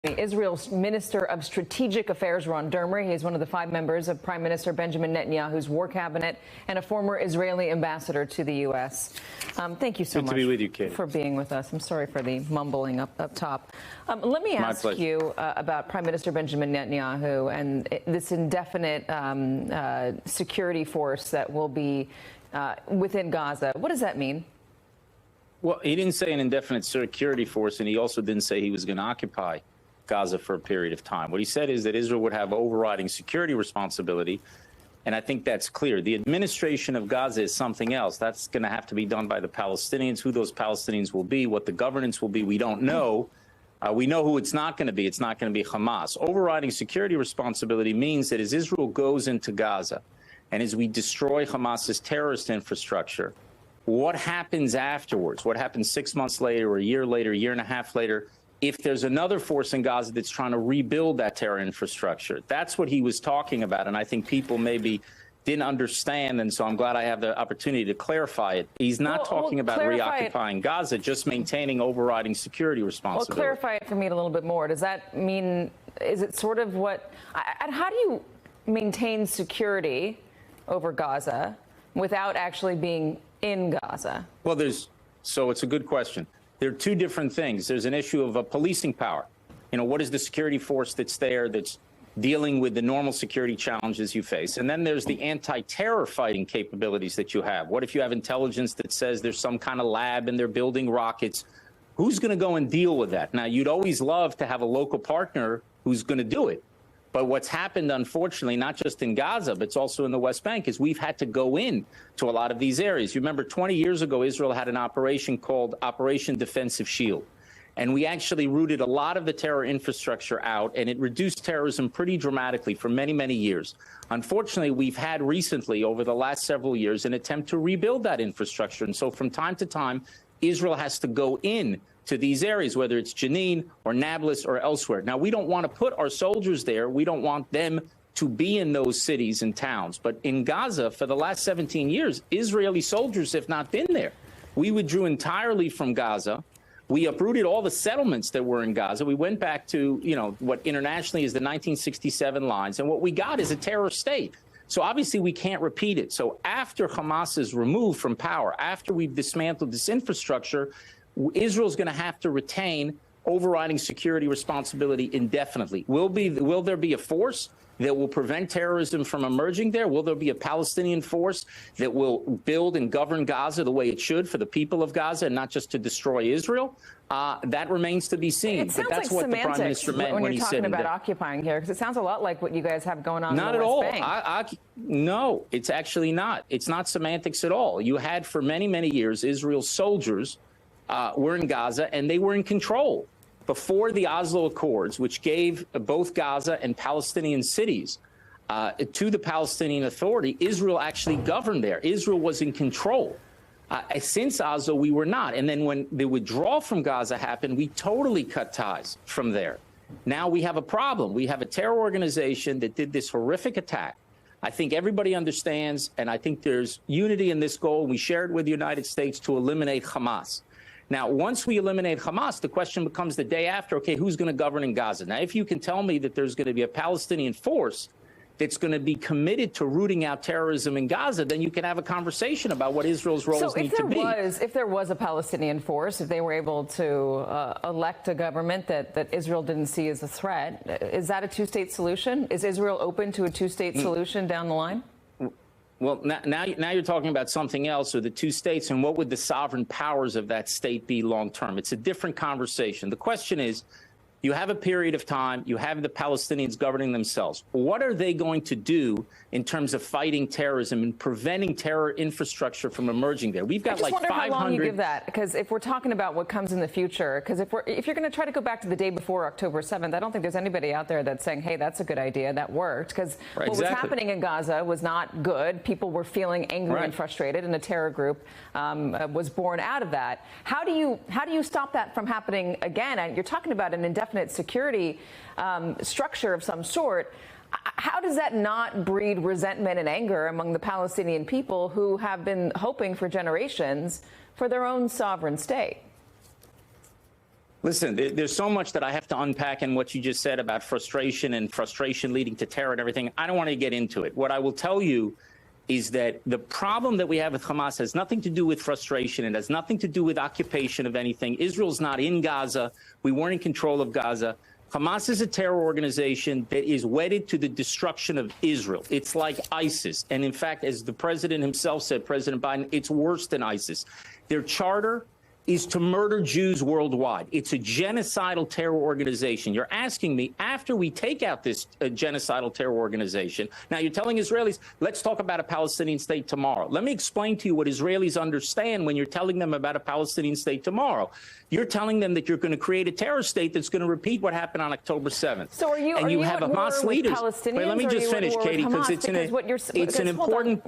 Israel's Minister of Strategic Affairs, Ron Dermer. He is one of the 5 members of Prime Minister Benjamin Netanyahu's war cabinet and a former Israeli ambassador to the U.S. Thank you so much to be with you, Katie, for being with us. I'm sorry for the mumbling up top. Let me ask you about Prime Minister Benjamin Netanyahu and this indefinite security force that will be within Gaza. What does that mean? Well, he didn't say an indefinite security force, and he also didn't say he was going to occupy Gaza for a period of time. What he said is that Israel would have overriding security responsibility, and I think that's clear. The administration of Gaza is something else. That's going to have to be done by the Palestinians. Who those Palestinians will be, what the governance will be, we don't know. We know who it's not going to be. It's not going to be Hamas. Overriding security responsibility means that as Israel goes into Gaza and as we destroy Hamas's terrorist infrastructure, what happens afterwards? What happens 6 months later or a year later, a year and a half later, if there's another force in Gaza that's trying to rebuild that terror infrastructure? That's what he was talking about, and I think people maybe didn't understand, and so I'm glad I have the opportunity to clarify it. He's not talking about reoccupying Gaza, just maintaining overriding security responsibility. Well, clarify it for me a little bit more. Does that mean, is it sort of what, and how do you maintain security over Gaza without actually being in Gaza? Well, so it's a good question. There are two different things. There's an issue of a policing power. You know, what is the security force that's there that's dealing with the normal security challenges you face? And then there's the anti-terror fighting capabilities that you have. What if you have intelligence that says there's some kind of lab and they're building rockets? Who's going to go and deal with that? Now, you'd always love to have a local partner who's going to do it. But what's happened, unfortunately, not just in Gaza, but it's also in the West Bank, is we've had to go in to a lot of these areas. You remember 20 years ago, Israel had an operation called Operation Defensive Shield. And we actually rooted a lot of the terror infrastructure out, and it reduced terrorism pretty dramatically for many, many years. Unfortunately, we've had recently, over the last several years, an attempt to rebuild that infrastructure. And so from time to time, Israel has to go in to these areas, whether it's Jenin or Nablus or elsewhere. Now, we don't want to put our soldiers there. We don't want them to be in those cities and towns. But in Gaza, for the last 17 years, Israeli soldiers have not been there. We withdrew entirely from Gaza. We uprooted all the settlements that were in Gaza. We went back to, you know, what internationally is the 1967 lines. And what we got is a terror state. So obviously we can't repeat it. So after Hamas is removed from power, after we've dismantled this infrastructure, Israel's going to have to retain overriding security responsibility indefinitely. Will there be a force that will prevent terrorism from emerging there? Will there be a Palestinian force that will build and govern Gaza the way it should for the people of Gaza and not just to destroy Israel? That remains to be seen. It sounds but that's like what the Prime Minister meant when he you're talking said about occupying here, because it sounds a lot like what you guys have going on not in the at West all. Bank. No, it's actually not. It's not semantics at all. You had for many, many years Israel's soldiers were in Gaza, and they were in control. Before the Oslo Accords, which gave both Gaza and Palestinian cities to the Palestinian Authority, Israel actually governed there. Israel was in control. Since Oslo, we were not. And then when the withdrawal from Gaza happened, we totally cut ties from there. Now we have a problem. We have a terror organization that did this horrific attack. I think everybody understands, and I think there's unity in this goal. We share it with the United States to eliminate Hamas. Now, once we eliminate Hamas, the question becomes the day after, okay, who's going to govern in Gaza? Now, if you can tell me that there's going to be a Palestinian force that's going to be committed to rooting out terrorism in Gaza, then you can have a conversation about what Israel's roles need to be. If there was a Palestinian force, if they were able to elect a government that Israel didn't see as a threat, is that a two-state solution? Is Israel open to a two-state solution down the line? Well, now you're talking about something else, or the two states, and what would the sovereign powers of that state be long term? It's a different conversation. The question is, you have a period of time, you have the Palestinians governing themselves. What are they going to do in terms of fighting terrorism and preventing terror infrastructure from emerging there? We've got like 500. I just wonder how long you give that, because if we're talking about what comes in the future, because if you're going to try to go back to the day before October 7th, I don't think there's anybody out there that's saying, hey, that's a good idea, that worked, because what was happening in Gaza was not good. People were feeling angry and frustrated, and a terror group was born out of that. How do you stop that from happening again? And you're talking about an indefinite security structure of some sort. How does that not breed resentment and anger among the Palestinian people who have been hoping for generations for their own sovereign state? Listen, there's so much that I have to unpack in what you just said about frustration and frustration leading to terror and everything. I don't want to get into it. What I will tell you is that the problem that we have with Hamas has nothing to do with frustration. It has nothing to do with occupation of anything. Israel's not in Gaza. We weren't in control of Gaza. Hamas is a terror organization that is wedded to the destruction of Israel. It's like ISIS. And in fact, as the president himself said, President Biden, it's worse than ISIS. Their charter is to murder Jews worldwide. It's a genocidal terror organization. You're asking me, after we take out this genocidal terror organization, now you're telling Israelis, let's talk about a Palestinian state tomorrow. Let me explain to you what Israelis understand when you're telling them about a Palestinian state tomorrow. You're telling them that you're going to create a terror state that's going to repeat what happened on October 7th. So are you, and are you you have at Hamas war leaders. with Palestinians? Wait, let me just finish, Katie, because it's an important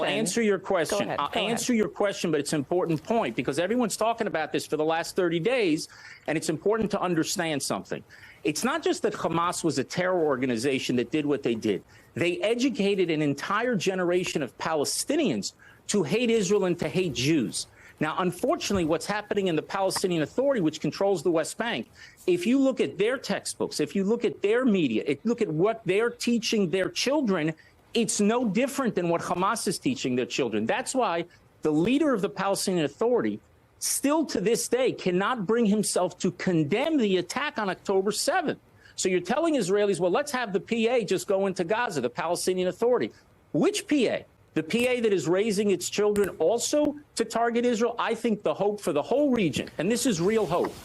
answer your question. I'll answer your question, but it's an important point because everyone's talking about this for the last 30 days, and it's important to understand something. It's not just that Hamas was a terror organization that did what they did. They educated an entire generation of Palestinians to hate Israel and to hate Jews. Now, unfortunately, what's happening in the Palestinian Authority, which controls the West Bank, if you look at their textbooks, if you look at their media, if you look at what they're teaching their children, it's no different than what Hamas is teaching their children. That's why the leader of the Palestinian Authority still to this day cannot bring himself to condemn the attack on October 7th. So you're telling Israelis, well, let's have the PA just go into Gaza, the Palestinian Authority. Which PA? The PA that is raising its children also to target Israel? I think the hope for the whole region, and this is real hope,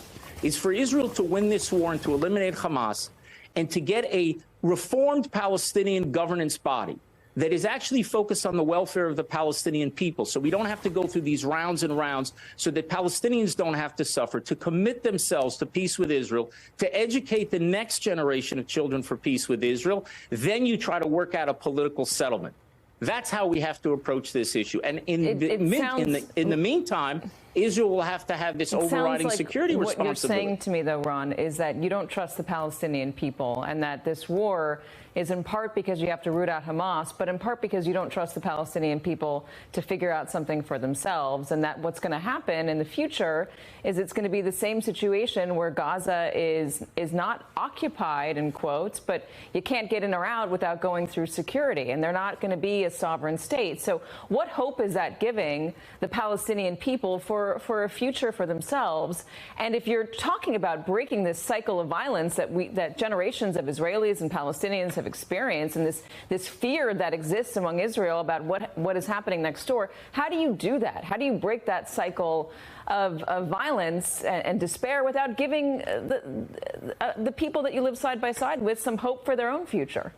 is for Israel to win this war and to eliminate Hamas and to get a reformed Palestinian governance body that is actually focused on the welfare of the Palestinian people. So we don't have to go through these rounds and rounds, so that Palestinians don't have to suffer, to commit themselves to peace with Israel, to educate the next generation of children for peace with Israel. Then you try to work out a political settlement. That's how we have to approach this issue. And in the meantime, Israel will have to have this overriding security responsibility. What you're saying to me, though, Ron, is that you don't trust the Palestinian people and that this war is in part because you have to root out Hamas, but in part because you don't trust the Palestinian people to figure out something for themselves, and that what's going to happen in the future is it's going to be the same situation where Gaza is not occupied, in quotes, but you can't get in or out without going through security, and they're not going to be a sovereign state. So what hope is that giving the Palestinian people for a future for themselves? And if you're talking about breaking this cycle of violence that generations of Israelis and Palestinians have experienced, and this fear that exists among Israel about what is happening next door, how do you do that? How do you break that cycle of violence and despair without giving the people that you live side by side with some hope for their own future?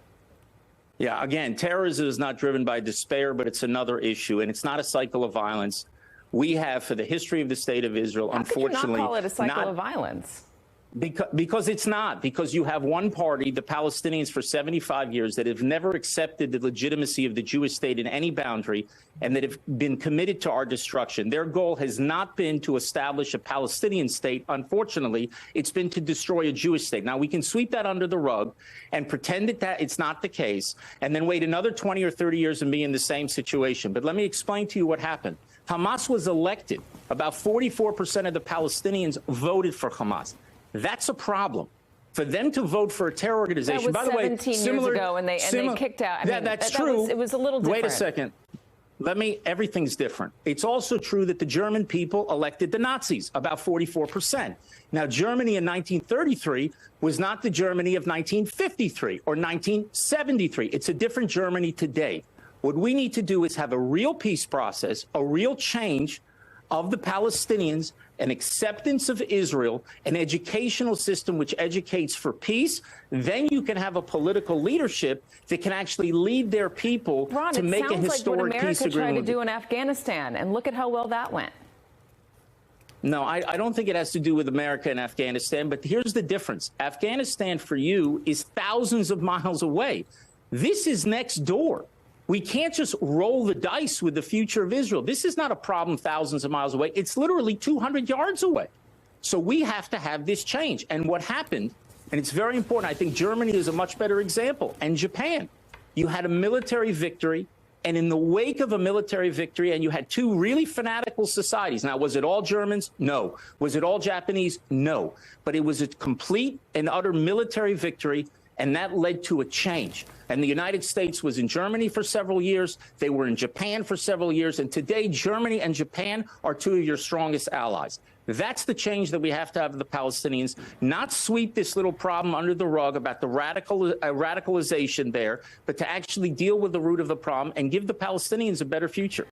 Yeah, again, terrorism is not driven by despair, but it's another issue, and it's not a cycle of violence. We have, for the history of the state of Israel, unfortunately, how could you not call it a cycle of violence? Because it's not. Because you have one party, the Palestinians, for 75 years that have never accepted the legitimacy of the Jewish state in any boundary and that have been committed to our destruction. Their goal has not been to establish a Palestinian state. Unfortunately, it's been to destroy a Jewish state. Now, we can sweep that under the rug and pretend that it's not the case and then wait another 20 or 30 years and be in the same situation. But let me explain to you what happened. Hamas was elected. About 44% of the Palestinians voted for Hamas. That's a problem. For them to vote for a terror organization, by the way, 17 years ago, and they kicked out. That's true. It was a little different. Wait a second. Everything's different. It's also true that the German people elected the Nazis, about 44%. Now, Germany in 1933 was not the Germany of 1953 or 1973. It's a different Germany today. What we need to do is have a real peace process, a real change of the Palestinians, an acceptance of Israel, an educational system which educates for peace. Then you can have a political leadership that can actually lead their people to make a historic peace agreement. Ron, it sounds like what America tried to do in Afghanistan, and look at how well that went. No, I don't think it has to do with America and Afghanistan, but here's the difference. Afghanistan for you is thousands of miles away. This is next door. We can't just roll the dice with the future of Israel. This is not a problem thousands of miles away. It's literally 200 yards away. So we have to have this change. And what happened, and it's very important, I think Germany is a much better example, and Japan. You had a military victory And in the wake of a military victory, and you had two really fanatical societies. Now, was it all Germans? No. Was it all Japanese? No. But it was a complete and utter military victory, and that led to a change. And the United States was in Germany for several years. They were in Japan for several years. And today, Germany and Japan are two of your strongest allies. That's the change that we have to have the Palestinians, not sweep this little problem under the rug about the radicalization there, but to actually deal with the root of the problem and give the Palestinians a better future.